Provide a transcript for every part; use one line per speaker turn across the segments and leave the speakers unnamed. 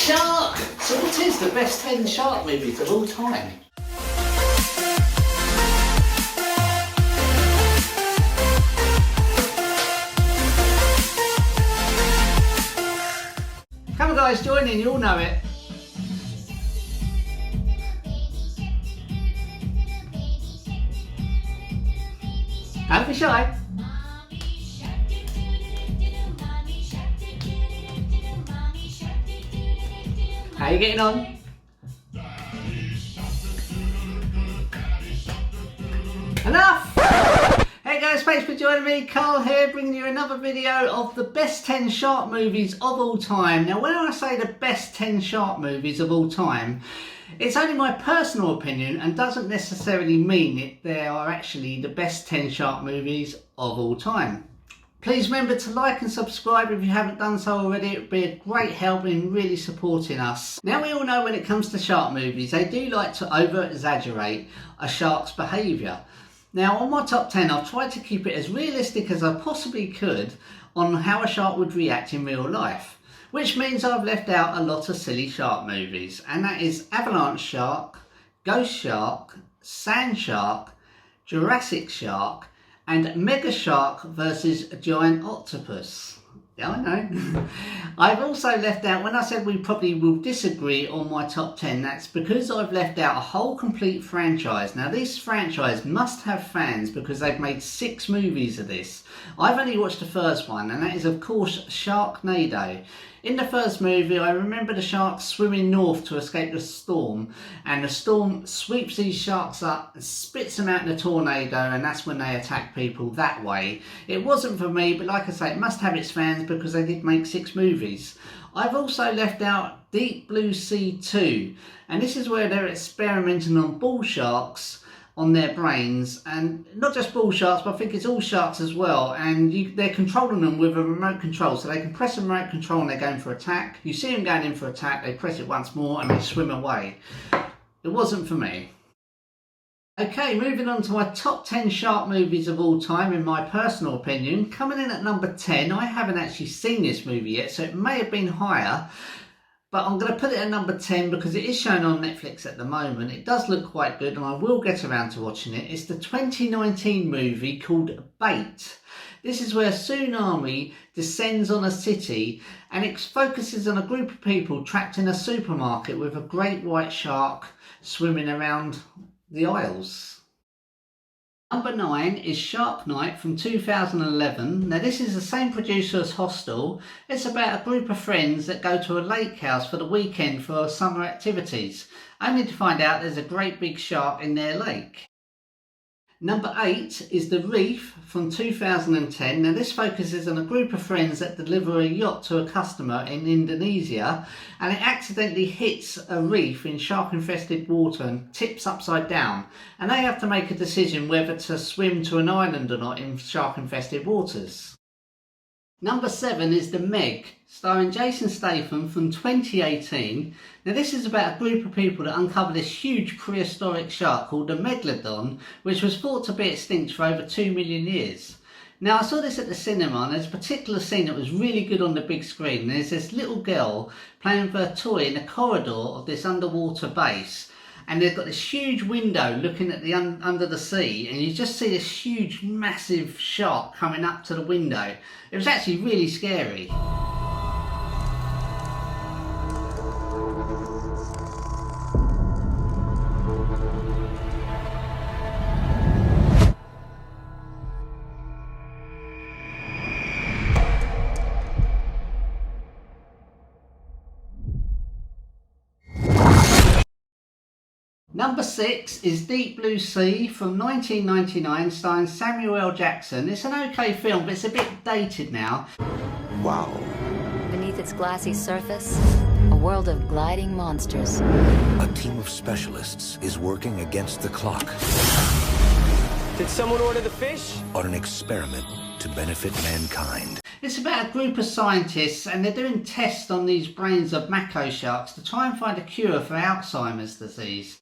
Shark! So what is the best 10 shark movies of all time? Come on guys, join in, you all know it. Don't be shy. How are you getting on? Enough! Hey guys, thanks for joining me. Carl here, bringing you another video of the best 10 shark movies of all time. Now when I say the best 10 shark movies of all time, it's only my personal opinion and doesn't necessarily mean they are actually the best 10 shark movies of all time. Please remember to like and subscribe if you haven't done so already. It would be a great help in really supporting us. Now we all know when it comes to shark movies, they do like to over-exaggerate a shark's behaviour. Now on my top 10 I've tried to keep it as realistic as I possibly could on how a shark would react in real life. Which means I've left out a lot of silly shark movies, and that is Avalanche Shark, Ghost Shark, Sand Shark, Jurassic Shark, and Mega Shark versus Giant Octopus. Yeah, I know. I've also left out, when I said we probably will disagree on my top 10, that's because I've left out a whole complete franchise. Now this franchise must have fans because they've made 6 movies of this. I've only watched the first one, and that is of course Sharknado. In the first movie, I remember the sharks swimming north to escape the storm, and the storm sweeps these sharks up and spits them out in a tornado, and that's when they attack people that way. It wasn't for me, but like I say, it must have its fans because they did make 6 movies. I've also left out Deep Blue Sea 2, and this is where they're experimenting on bull sharks on their brains, and not just bull sharks, but I think it's all sharks as well, and they're controlling them with a remote control, so they can press a remote control and they're going for attack. You see them going in for attack, they press it once more and they swim away. It wasn't for me. Okay, moving on to my top 10 shark movies of all time in my personal opinion. Coming in at number 10, I haven't actually seen this movie yet, so it may have been higher, but I'm going to put it at number 10 because it is shown on Netflix at the moment. It does look quite good and I will get around to watching it. It's the 2019 movie called Bait. This is where a tsunami descends on a city and it focuses on a group of people trapped in a supermarket with a great white shark swimming around the aisles. Number 9 is Shark Night from 2011. Now this is the same producer as Hostel. It's about a group of friends that go to a lake house for the weekend for summer activities, only to find out there's a great big shark in their lake. Number 8 is The Reef from 2010. Now this focuses on a group of friends that deliver a yacht to a customer in Indonesia, and it accidentally hits a reef in shark infested water and tips upside down, and they have to make a decision whether to swim to an island or not in shark infested waters. Number 7 is The Meg, starring Jason Statham from 2018. Now this is about a group of people that uncover this huge prehistoric shark called the Megalodon, which was thought to be extinct for over 2 million years. Now I saw this at the cinema, and there's a particular scene that was really good on the big screen. There's this little girl playing with her toy in the corridor of this underwater base, and they've got this huge window looking at the under the sea, and you just see this huge massive shark coming up to the window. It was actually really scary. Number 6 is Deep Blue Sea from 1999, starring Samuel L. Jackson. It's an okay film, but it's a bit dated now.
Wow.
Beneath its glassy surface, a world of gliding monsters.
A team of specialists is working against the clock
Did someone order the fish?
on an experiment to benefit mankind.
It's about a group of scientists, and they're doing tests on these brains of mako sharks to try and find a cure for Alzheimer's disease.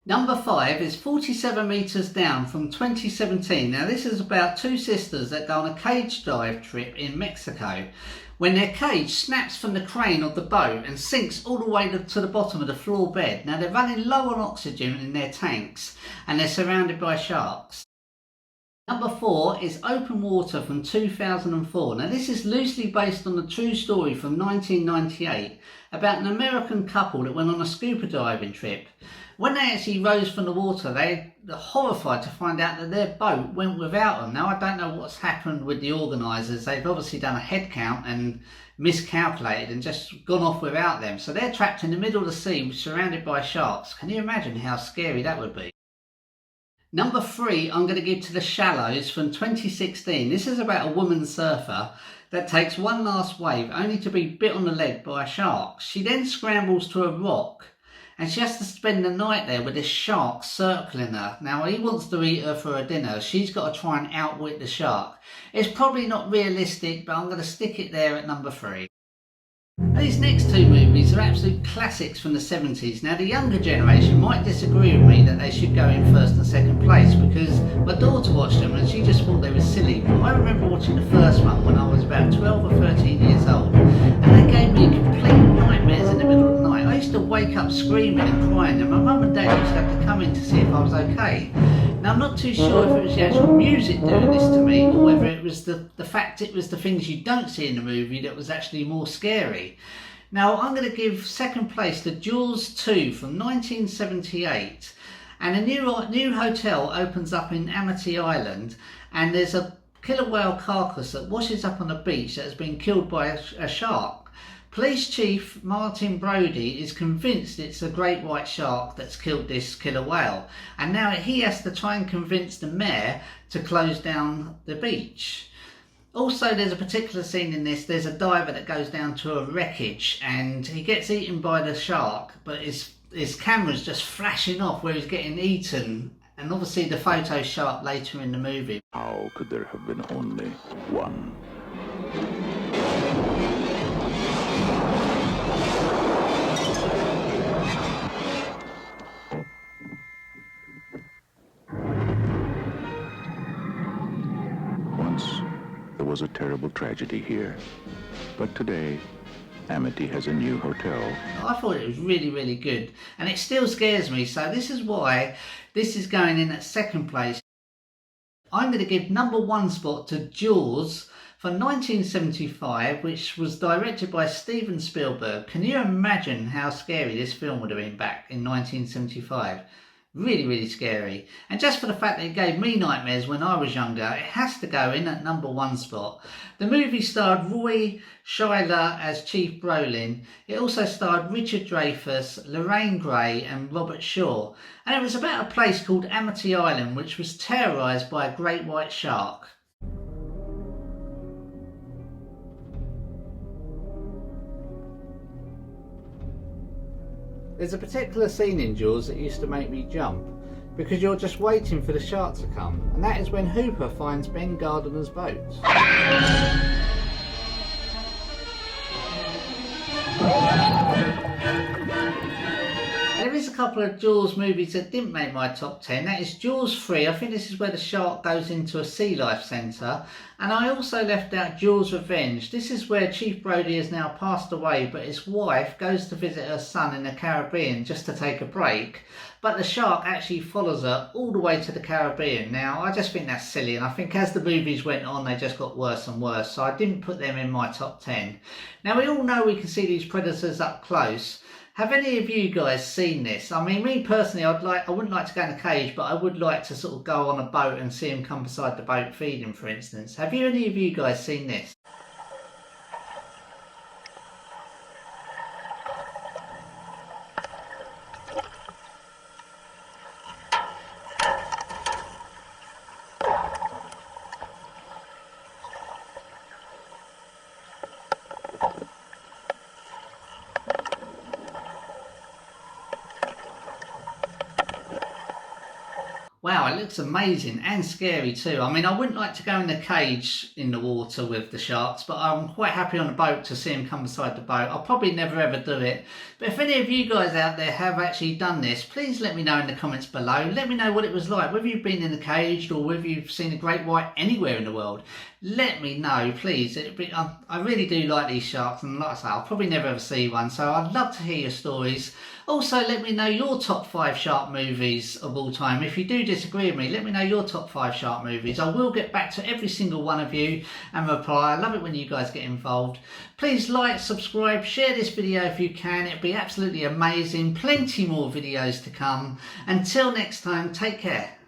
Number 5 is 47 Meters Down from 2017. Now this is about 2 sisters that go on a cage dive trip in Mexico when their cage snaps from the crane of the boat and sinks all the way to the bottom of the floor bed. Now they're running low on oxygen in their tanks and they're surrounded by sharks. Number 4 is Open Water from 2004. Now this is loosely based on a true story from 1998 about an American couple that went on a scuba diving trip. When they actually rose from the water, they were horrified to find out that their boat went without them. Now I don't know what's happened with the organisers. They've obviously done a head count and miscalculated and just gone off without them. So they're trapped in the middle of the sea surrounded by sharks. Can you imagine how scary that would be? Number 3, I'm going to give to The Shallows from 2016. This is about a woman surfer that takes one last wave only to be bit on the leg by a shark. She then scrambles to a rock and she has to spend the night there with this shark circling her. Now he wants to eat her for a dinner. She's got to try and outwit the shark. It's probably not realistic, but I'm going to stick it there at number 3. These next 2 movies are absolute classics from the 70s. Now the younger generation might disagree with me that they should go in first and second place because my daughter watched them and she just thought they were silly. But I remember watching the first one when I was about 12 or 13 years old and they gave me complete nightmares in the middle of the night. I used to wake up screaming and crying and my mum and dad used to have to come in to see if I was okay. Now I'm not too sure if it was the actual music doing this to me or whether it was the fact it was the things you don't see in the movie that was actually more scary. Now I'm going to give second place to Jaws 2 from 1978, and a new hotel opens up in Amity Island and there's a killer whale carcass that washes up on the beach that has been killed by a shark. Police Chief Martin Brody is convinced it's a great white shark that's killed this killer whale, and now he has to try and convince the mayor to close down the beach. Also, there's a particular scene in this, there's a diver that goes down to a wreckage and he gets eaten by the shark, but his camera's just flashing off where he's getting eaten, and obviously the photos show up later in the movie.
How could there have been only one? Once there was a terrible tragedy here, but today Amity has a new hotel.
I thought it was really, really good, and it still scares me, so this is why this is going in at second place. I'm going to give number 1 spot to Jaws from 1975, which was directed by Steven Spielberg. Can you imagine how scary this film would have been back in 1975? Really, really scary. And just for the fact that it gave me nightmares when I was younger, it has to go in at number 1 spot. The movie starred Roy Scheider as Chief Brolin. It also starred Richard Dreyfuss, Lorraine Gray and Robert Shaw. And it was about a place called Amity Island, which was terrorised by a great white shark. There's a particular scene in Jaws that used to make me jump because you're just waiting for the shark to come, and that is when Hooper finds Ben Gardner's boat. There is a couple of Jaws movies that didn't make my top 10. That is Jaws 3. I think this is where the shark goes into a sea life centre. And I also left out Jaws Revenge. This is where Chief Brody has now passed away, but his wife goes to visit her son in the Caribbean just to take a break. But the shark actually follows her all the way to the Caribbean. Now, I just think that's silly, and I think as the movies went on, they just got worse and worse. So I didn't put them in my top 10. Now, we all know we can see these predators up close. Have any of you guys seen this? I mean, me personally, I wouldn't like to go in a cage, but I would like to sort of go on a boat and see him come beside the boat feeding, for instance. Have any of you guys seen this? Wow, it looks amazing and scary too. I mean, I wouldn't like to go in the cage in the water with the sharks, but I'm quite happy on a boat to see them come beside the boat. I'll probably never ever do it. But if any of you guys out there have actually done this, please let me know in the comments below. Let me know what it was like, whether you've been in a cage or whether you've seen a great white anywhere in the world. let me know, please. I really do like these sharks, and like I say, I'll probably never ever see one, so I'd love to hear your stories. Also, let me know your top 5 shark movies of all time. If you do disagree with me, let me know your top 5 shark movies. I will get back to every single one of you and reply. I love it when you guys get involved. Please like, subscribe, share this video if you can. It'd be absolutely amazing. Plenty more videos to come. Until next time, take care.